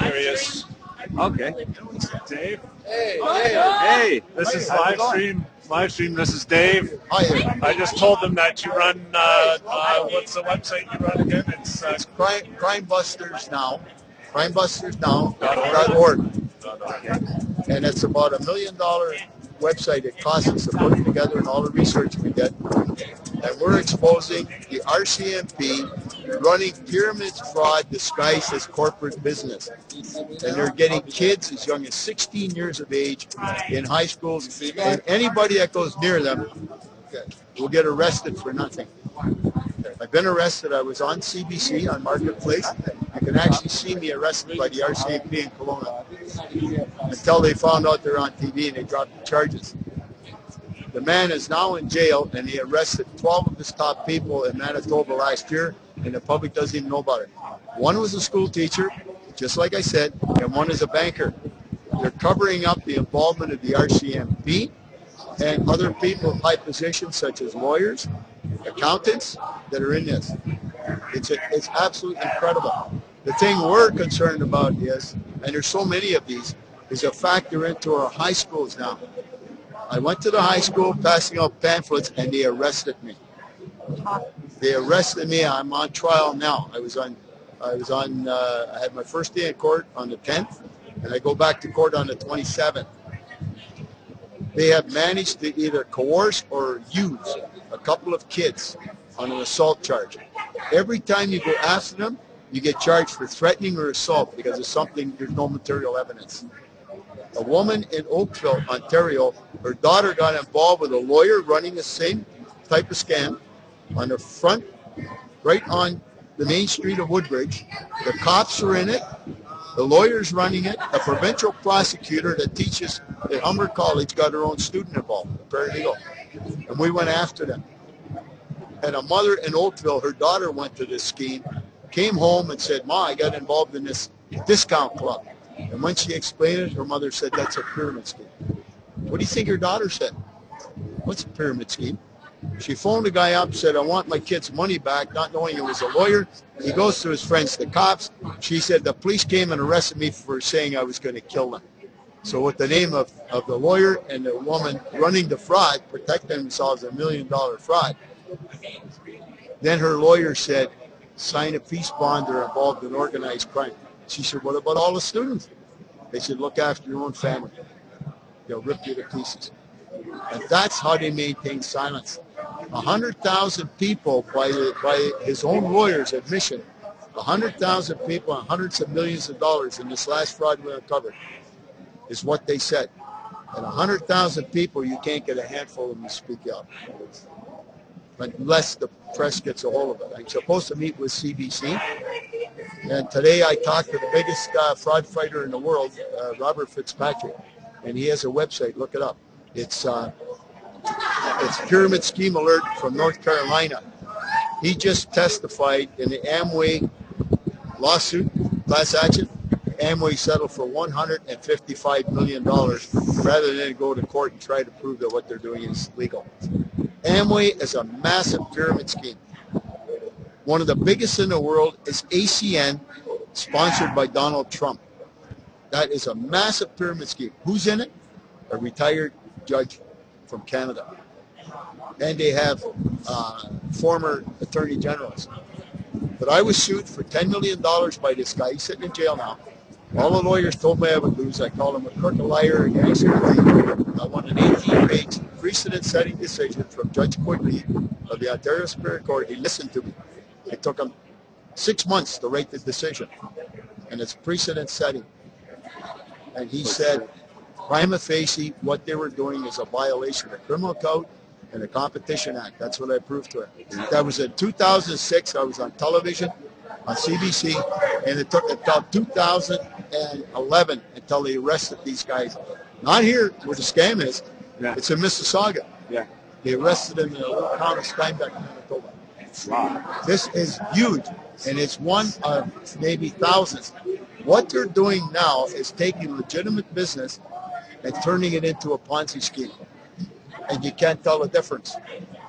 Here he is. Okay. Dave. Hey. This is live stream. This is Dave. Hi. I just told them that you run. What's the website you run again? It's Crime Busters Now. CrimeBustersNow.org. And it's about $1 million website it costs us to put it together and all the research we get. And we're exposing the RCMP running pyramid fraud disguised as corporate business. And they're getting kids as young as 16 years of age in high schools. And anybody that goes near them will get arrested for nothing. I've been arrested. I was on CBC on Marketplace. You can actually see me arrested by the RCMP in Kelowna until they found out they're on TV and they dropped the charges. The man is now in jail, and he arrested 12 of his top people in Manitoba last year, and the public doesn't even know about it. One was a school teacher, just like I said, and one is a banker. They're covering up the involvement of the RCMP and other people in high positions, such as lawyers, accountants, that are in this. It's absolutely incredible. The thing we're concerned about is, and there's so many of these, is a factor into our high schools now. I went to the high school passing out pamphlets, and they arrested me. I'm on trial now. I had my first day in court on the 10th, and I go back to court on the 27th. They have managed to either coerce or use a couple of kids on an assault charge. Every time you go after them, you get charged for threatening or assault because of something, there's no material evidence. A woman in Oakville, Ontario, her daughter got involved with a lawyer running the same type of scam on the front, right on the main street of Woodbridge. The cops are in it. The lawyer's running it. A provincial prosecutor that teaches at Humber College got her own student involved, a paralegal. And we went after them. And a mother in Oakville, her daughter went to this scheme, came home and said, "Ma, I got involved in this discount club." And when she explained it, her mother said, "That's a pyramid scheme." What do you think her daughter said? "What's a pyramid scheme?" She phoned the guy up, said, "I want my kid's money back," not knowing it was a lawyer. He goes to his friends, the cops. She said, "The police came and arrested me for saying I was going to kill them." So with the name of the lawyer and the woman running the fraud, protecting themselves $1 million fraud, then her lawyer said, "Sign a peace bond, they're involved in organized crime." She said, "What about all the students?" They said, "Look after your own family. They'll rip you to pieces." And that's how they maintain silence. 100,000 people, by his own lawyer's admission, 100,000 people and hundreds of millions of dollars in this last fraud we uncovered is what they said. And 100,000 people, you can't get a handful of them to speak out, unless the press gets a hold of it. I'm supposed to meet with CBC, and today I talked to the biggest fraud fighter in the world, Robert Fitzpatrick, and he has a website. Look it up. It's Pyramid Scheme Alert from North Carolina. He just testified in the Amway lawsuit, class action. Amway settled for $155 million rather than go to court and try to prove that what they're doing is legal. Amway is a massive pyramid scheme. One of the biggest in the world is ACN, sponsored by Donald Trump. That is a massive pyramid scheme. Who's in it? A retired judge from Canada. And they have former attorney generals. But I was sued for $10 million by this guy. He's sitting in jail now. All the lawyers told me I would lose. I called him a crook, a liar, a gangster. I won an 18-page precedent-setting decision from Judge Quigley of the Ontario Superior Court. He listened to me. It took him 6 months to write the decision. And it's precedent-setting. And he said, prima facie, what they were doing is a violation of the Criminal Code and the Competition Act. That's what I proved to him. That was in 2006. I was on television, on CBC, and it took until 2011 until they arrested these guys. Not here, where the scam is. Yeah. It's in Mississauga. Yeah. They arrested him in a little town of Steinbeck, Manitoba. Wow. This is huge, and it's one of maybe thousands. What they're doing now is taking legitimate business and turning it into a Ponzi scheme. And you can't tell the difference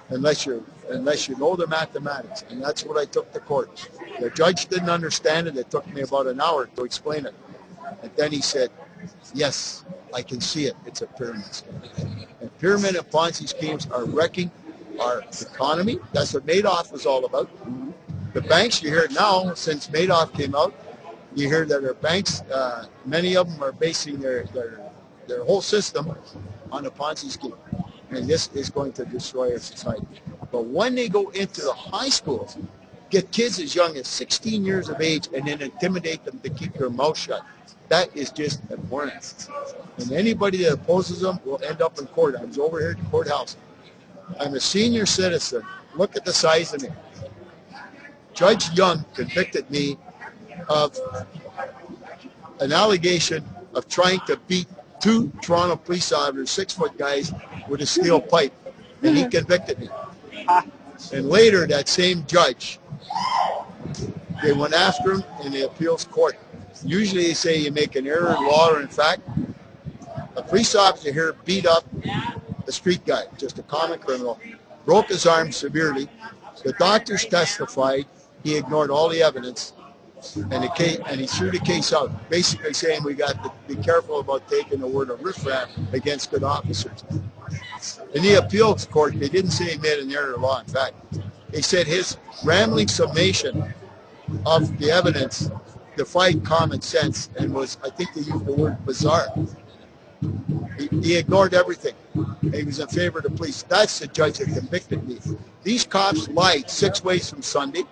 unless you're unless you know the mathematics. And that's what I took to court. The judge didn't understand it. It took me about an hour to explain it. And then he said, yes, I can see it. It's a pyramid scheme. And pyramid and Ponzi schemes are wrecking our economy. That's what Madoff was all about. The banks, you hear it now, since Madoff came out, you hear that our banks, many of them are basing their whole system on a Ponzi scheme. And this is going to destroy our society. But when they go into the high schools, get kids as young as 16 years of age and then intimidate them to keep their mouth shut, that is just abhorrent. And anybody that opposes them will end up in court. I was over here at the courthouse. I'm a senior citizen. Look at the size of me. Judge Young convicted me of an allegation of trying to beat 2 Toronto police officers, 6-foot guys, with a steel pipe. And he convicted me. And later, that same judge, they went after him in the appeals court. Usually they say you make an error in law or in fact. A police officer here beat up a street guy, just a common criminal, broke his arm severely. The doctors testified. He ignored all the evidence, and he threw the case out, basically saying we got to be careful about taking the word of riffraff against good officers. In the appeals court, they didn't say he made an error of law. In fact, they said his rambling summation of the evidence defied common sense and was, I think they used the word bizarre. He ignored everything. He was in favor of the police. That's the judge that convicted me. These cops lied 6 ways from Sunday.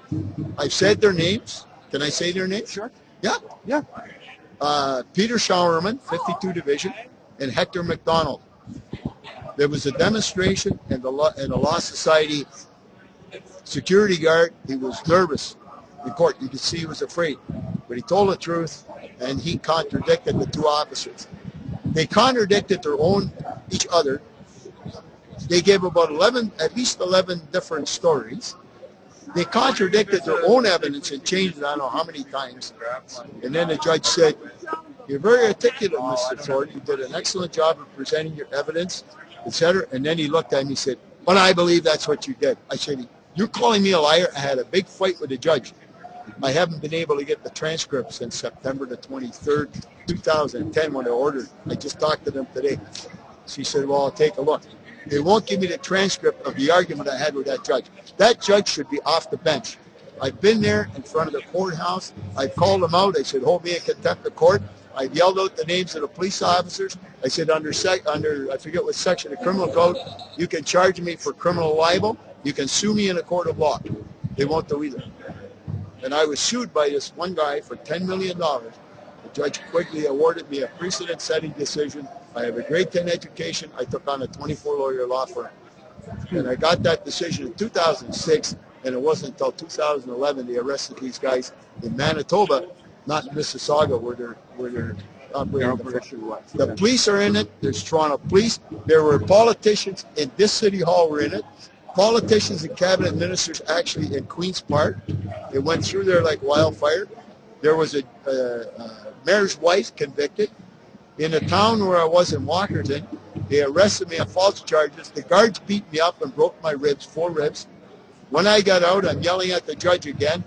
I've said their names. Can I say their names? Sure. Yeah. Yeah. Peter Showerman, 52 Division, and Hector McDonald. There was a demonstration in the Law Society security guard. He was nervous in court. You could see he was afraid. But he told the truth, and he contradicted the 2 officers. They contradicted each other. They gave about at least 11 different stories. They contradicted their own evidence and changed it I don't know how many times. And then the judge said, you're very articulate, Mr. Thornton. You did an excellent job of presenting your evidence, etc. And then he looked at me and he said, but I believe that's what you did. I said, you're calling me a liar? I had a big fight with the judge. I haven't been able to get the transcript since September the 23rd, 2010 when I ordered. I just talked to them today. She said, well, I'll take a look. They won't give me the transcript of the argument I had with that judge. That judge should be off the bench. I've been there in front of the courthouse. I called them out. I said, hold me in contempt of court. I yelled out the names of the police officers. I said, under I forget what section of the criminal code, you can charge me for criminal libel. You can sue me in a court of law. They won't do either. And I was sued by this one guy for $10 million. Judge Quigley awarded me a precedent-setting decision. I have a grade 10 education. I took on a 24-lawyer law firm. And I got that decision in 2006, and it wasn't until 2011 they arrested these guys in Manitoba, not in Mississauga, where they're operating. The police are in it. There's Toronto police. There were politicians in this city hall were in it. Politicians and cabinet ministers actually in Queen's Park. It went through there like wildfire. There was a mayor's wife convicted. In the town where I was in Walkerton, they arrested me on false charges. The guards beat me up and broke my ribs, 4 ribs. When I got out, I'm yelling at the judge again.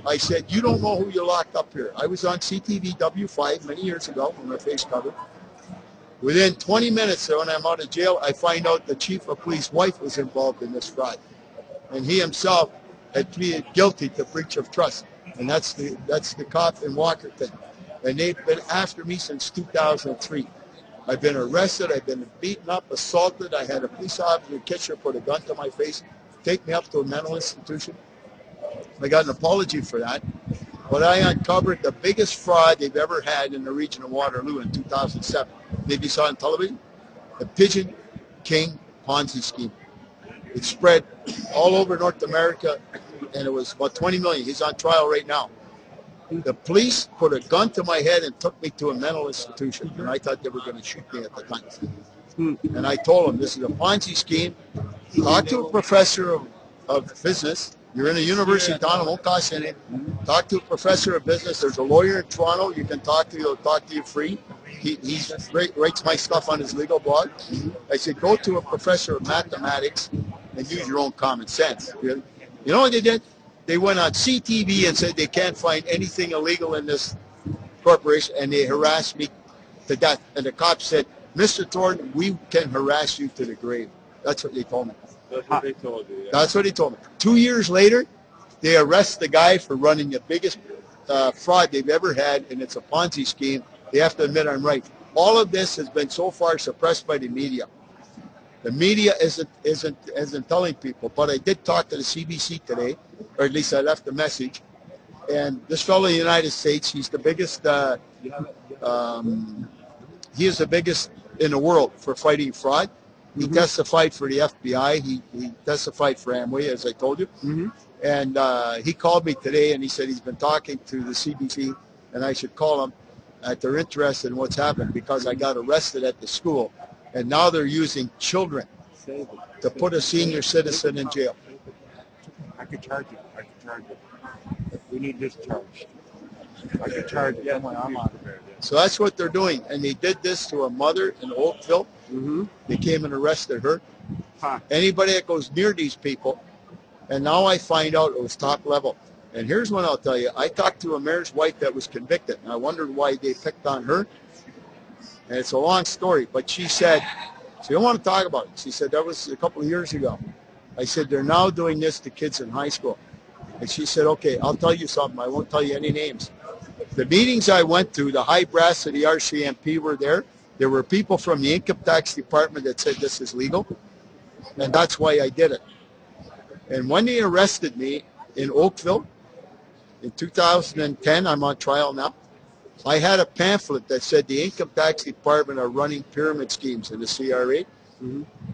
I said, you don't know who you locked up here. I was on CTV W5 many years ago with my face covered. Within 20 minutes when I'm out of jail, I find out the chief of police wife was involved in this fraud. And he himself had pleaded guilty to breach of trust. And that's the cop in Walkerton. And they've been after me since 2003. I've been arrested, I've been beaten up, assaulted. I had a police officer in Kitchener put a gun to my face, take me up to a mental institution. I got an apology for that. But I uncovered the biggest fraud they've ever had in the region of Waterloo in 2007. Maybe you saw it on television? The Pigeon King Ponzi scheme. It spread all over North America, and it was about 20 million. He's on trial right now. The police put a gun to my head and took me to a mental institution, and I thought they were going to shoot me at the time. And I told them, this is a Ponzi scheme. Talk to a professor of business. You're in a university town, it won't cost anything. Talk to a professor of business. There's a lawyer in Toronto you can talk to. He'll talk to you free. He writes my stuff on his legal blog. I said, go to a professor of mathematics, and and use your own common sense. Really. You know what they did? They went on CTV and said they can't find anything illegal in this corporation, and they harassed me to death. And the cops said, Mr. Thornton, we can harass you to the grave. That's what they told me. That's what they told you. Yeah. That's what he told me. 2 years later, they arrest the guy for running the biggest fraud they've ever had, and it's a Ponzi scheme. They have to admit I'm right. All of this has been so far suppressed by the media. The media isn't telling people, but I did talk to the CBC today, or at least I left a message. And this fellow in the United States, he's the biggest. He is the biggest in the world for fighting fraud. He testified for the FBI. He testified for Amway, as I told you. And he called me today, and he said he's been talking to the CBC, and I should call them that they're interested in what's happened because I got arrested at the school, and now they're using children to put a senior citizen in jail. I could charge you. We need this charged. I could charge it. I'm on prepared. So that's what they're doing, and they did this to a mother in Oakville. They came and arrested her. Anybody that goes near these people, and now I find out it was top level. And here's one I'll tell you. I talked to a mayor's wife that was convicted, and I wondered why they picked on her. And it's a long story, but she said, she don't want to talk about it. She said that was a couple of years ago. I said, they're now doing this to kids in high school. And she said, okay, I'll tell you something. I won't tell you any names. The meetings I went to, the high brass of the RCMP were there. There were people from the income tax department that said this is legal. And that's why I did it. And when they arrested me in Oakville in 2010, I'm on trial now, I had a pamphlet that said the income tax department are running pyramid schemes in the CRA.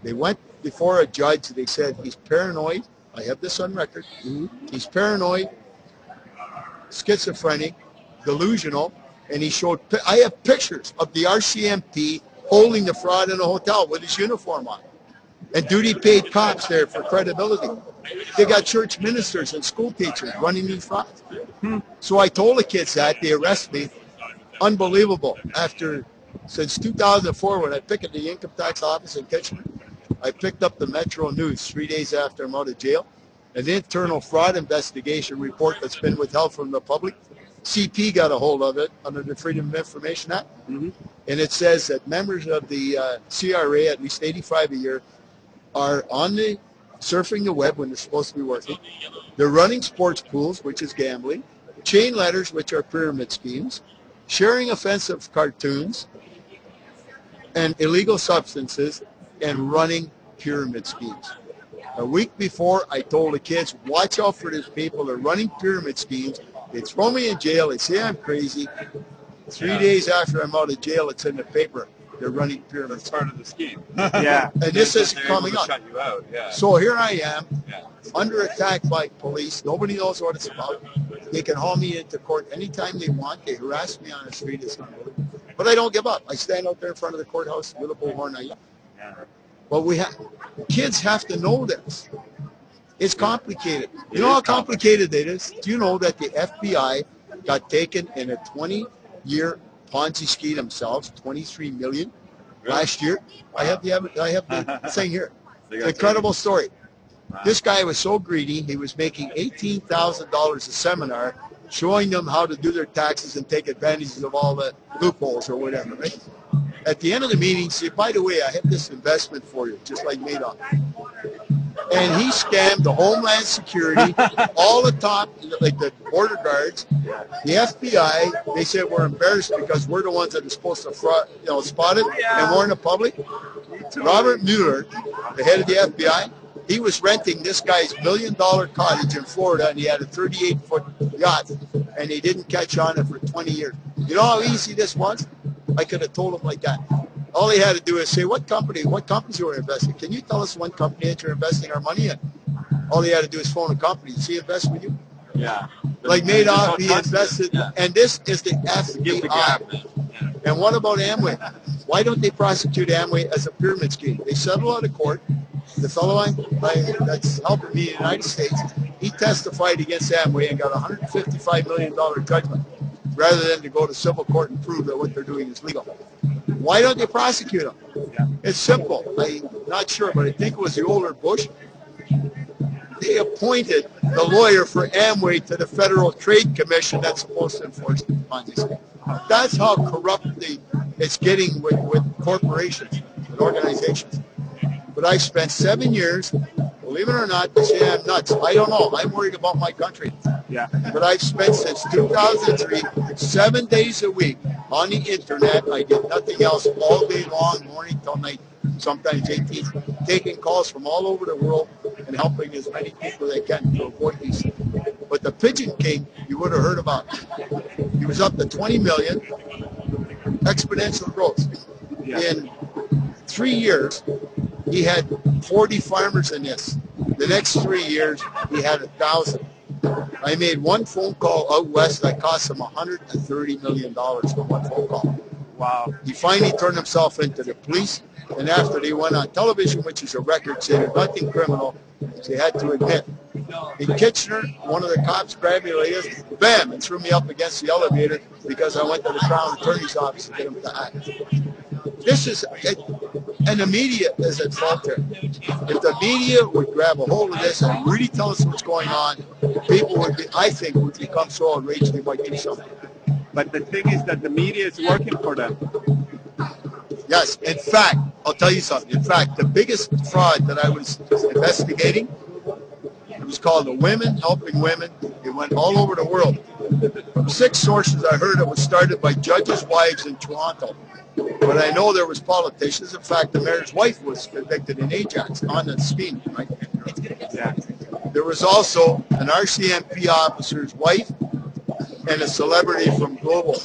They went before a judge. They said he's paranoid. I have this on record. He's paranoid, schizophrenic, delusional, and he showed, I have pictures of the RCMP holding the fraud in a hotel with his uniform on. And duty paid cops there for credibility. They got church ministers and school teachers running these frauds. So I told the kids that, they arrest me. Unbelievable. Since 2004, when I picked up the income tax office in Kitchener, I picked up the Metro News 3 days after I'm out of jail, an internal fraud investigation report that's been withheld from the public. CP got a hold of it under the Freedom of Information Act, and it says that members of the CRA, at least 85 a year, are surfing the web when they're supposed to be working. They're running sports pools, which is gambling, chain letters, which are pyramid schemes, sharing offensive cartoons and illegal substances, and running pyramid schemes. A week before, I told the kids, watch out for these people. They're running pyramid schemes. They throw me in jail. They say I'm crazy. 3 days after I'm out of jail, it's in the paper. They're running pyramids. That's part of the scheme. Yeah. And this is coming up. Shut you out. Yeah. So here I am, under attack by police. Nobody knows what it's about. They can haul me into court anytime they want. They harass me on the street. It's unbelievable. But I don't give up. I stand out there in front of the courthouse with a bullhorn. But kids have to know this. It's complicated. You know how complicated it is? Do you know that the FBI got taken in a 20-year Ponzi scheme themselves, 23 million last year? I have the thing here. It's an incredible story. This guy was so greedy, he was making $18,000 a seminar showing them how to do their taxes and take advantage of all the loopholes or whatever, right? At the end of the meeting, he said, by the way, I have this investment for you, just like Madoff. And he scammed the Homeland Security, all the top, like the border guards, the FBI. They said we're embarrassed because we're the ones that are supposed to spot it and warn the public. Robert Mueller, the head of the FBI, he was renting this guy's $1 million cottage in Florida, and he had a 38-foot yacht, and they didn't catch on it for 20 years. You know how easy this was? I could have told him like that. All he had to do is say, what companies you are investing? Can you tell us one company that you're investing our money in? All he had to do is phone a company. Does he invest with you? Yeah. Like Madoff, he invested, and this is the FBI. And what about Amway? Why don't they prosecute Amway as a pyramid scheme? They settle out of court. The fellow that's helping me in the United States, he testified against Amway and got a $155 million judgment, rather than to go to civil court and prove that what they're doing is legal. Why don't they prosecute them? It's simple. I'm not sure, but I think it was the older Bush. they appointed the lawyer for Amway to the Federal Trade Commission that's supposed to enforce the Ponzi scheme. That's how corrupt it's getting with corporations and organizations. But I've spent 7 years, believe it or not, they say I'm nuts. I don't know. I'm worried about my country. Yeah. But I've spent since 2003, 7 days a week on the internet. I did nothing else all day long, morning till night, sometimes 18, taking calls from all over the world and helping as many people as I can to avoid these. But the Pigeon King, you would have heard about. He was up to 20 million, exponential growth. Yeah. In 3 years, he had 40 farmers in this. The next 3 years, he had 1,000. I made one phone call out west that cost him $130 million for one phone call. Wow. He finally turned himself into the police, and after they went on television, which is a record, said nothing criminal, they had to admit. In Kitchener, one of the cops grabbed me like this, bam, and threw me up against the elevator because I went to the Crown Attorney's office to get him to act. This is, and the media is at fault there. If the media would grab a hold of this and really tell us what's going on, people would be, I think, would become so outraged they might do something. But the thing is that the media is working for them. Yes, in fact, I'll tell you something. In fact, the biggest fraud that I was investigating, it was called the Women Helping Women. It went all over the world. From 6 sources, I heard it was started by judges' wives in Toronto. But I know there was politicians. In fact, the mayor's wife was convicted in Ajax on the scheme, right? Yeah. There was also an RCMP officer's wife and a celebrity from Global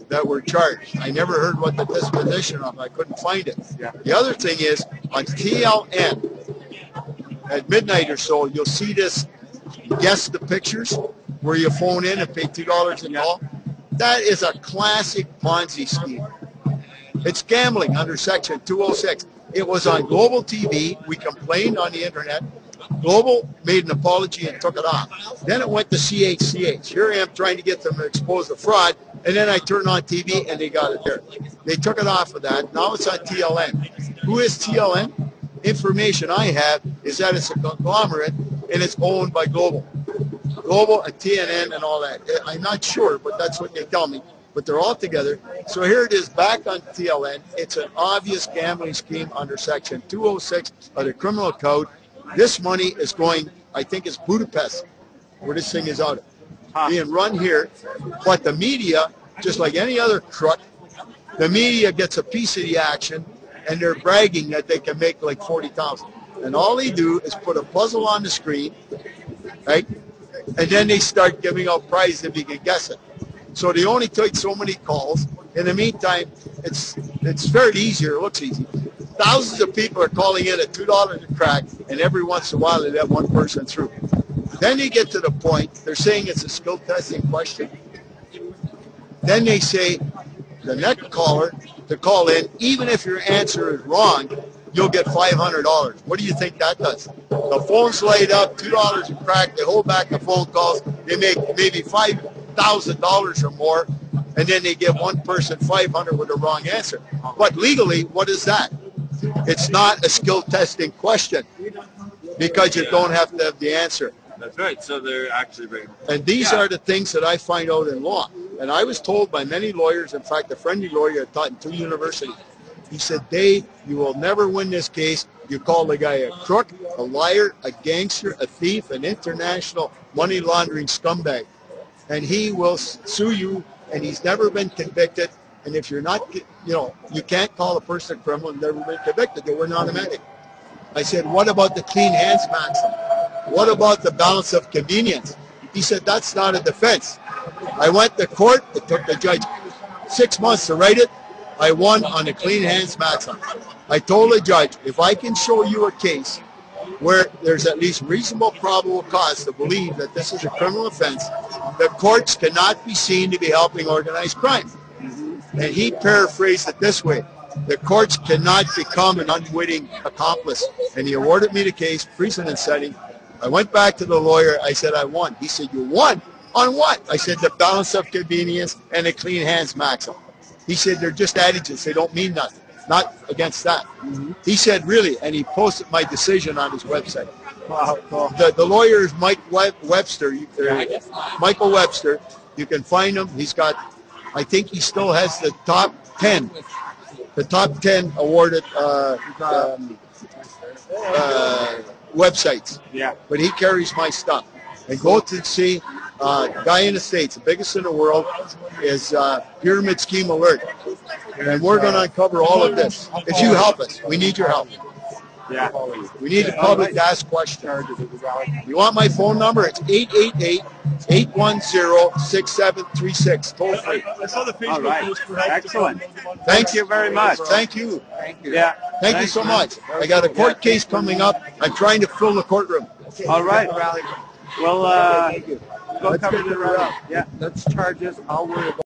that were charged. I never heard what the disposition of. I couldn't find it. Yeah. The other thing is, on TLN, at midnight or so, you'll see this guess the pictures where you phone in and pay $2 a call. That is a classic Ponzi scheme. It's gambling under Section 206. It was on Global TV. We complained on the internet. Global made an apology and took it off. Then it went to CHCH. Here I am trying to get them to expose the fraud, and then I turned on TV and they got it there. They took it off of that. Now it's on TLN. Who is TLN? Information I have is that it's a conglomerate and it's owned by Global. Global and TNN and all that. I'm not sure, but that's what they tell me. But they're all together. So here it is back on TLN. It's an obvious gambling scheme under Section 206 of the Criminal Code. This money is going, I think it's Budapest, where this thing is out of. Being run here. But the media, just like any other crook, the media gets a piece of the action, and they're bragging that they can make like 40,000. And all they do is put a puzzle on the screen, right? And then they start giving out prizes if you can guess it. So they only take so many calls. In the meantime, it's fairly easier. It looks easy. Thousands of people are calling in at $2 a crack, and every once in a while they let one person through. Then they get to the point, they're saying it's a skill testing question. Then they say the next caller to call in, even if your answer is wrong, you'll get $500. What do you think that does? The phone's laid up, $2 a crack, they hold back the phone calls, they make maybe $5,000 or more, and then they give one person $500 with the wrong answer. But legally, what is that? It's not a skill testing question because you don't have to have the answer. That's right. So they're actually very... And these are the things that I find out in law. And I was told by many lawyers, in fact, a friendly lawyer I taught in 2 universities, he said, Dave, you will never win this case. You call the guy a crook, a liar, a gangster, a thief, an international money laundering scumbag. And he will sue you, and he's never been convicted. And if you're not, you can't call a person a criminal and never been convicted. They were an automatic. I said, what about the clean hands maxim? What about the balance of convenience? He said, that's not a defense. I went to court. It took the judge 6 months to write it. I won on the clean hands maxim. I told the judge, if I can show you a case where there's at least reasonable probable cause to believe that this is a criminal offense, the courts cannot be seen to be helping organized crime. And he paraphrased it this way: the courts cannot become an unwitting accomplice. And he awarded me the case, precedent setting. I went back to the lawyer. I said, I won. He said, you won? On what? I said, the balance of convenience and the clean hands maxim. He said, they're just adages. They don't mean nothing. Not against that. He said, really? And he posted my decision on his website. Wow, cool. The lawyer is Mike Webster. Michael Webster. You can find him. He's got, I think he still has the top 10 awarded websites. Yeah. But he carries my stuff. And go to see guy in the States, the biggest in the world, is Pyramid Scheme Alert. And we're going to uncover all of this. If you help us, we need your help. Yeah. We need the public to ask questions. You want my phone number? It's 888-810-6736. Toll free. I saw the Facebook All right. post for help. Excellent. Thank Thank you very much. Thank you. Yeah. Thank you so much. I got a court case coming up. I'm trying to fill the courtroom. All right. Well, go Let's cover get the the rally. rally. Yeah. Let's charge us. I'll worry about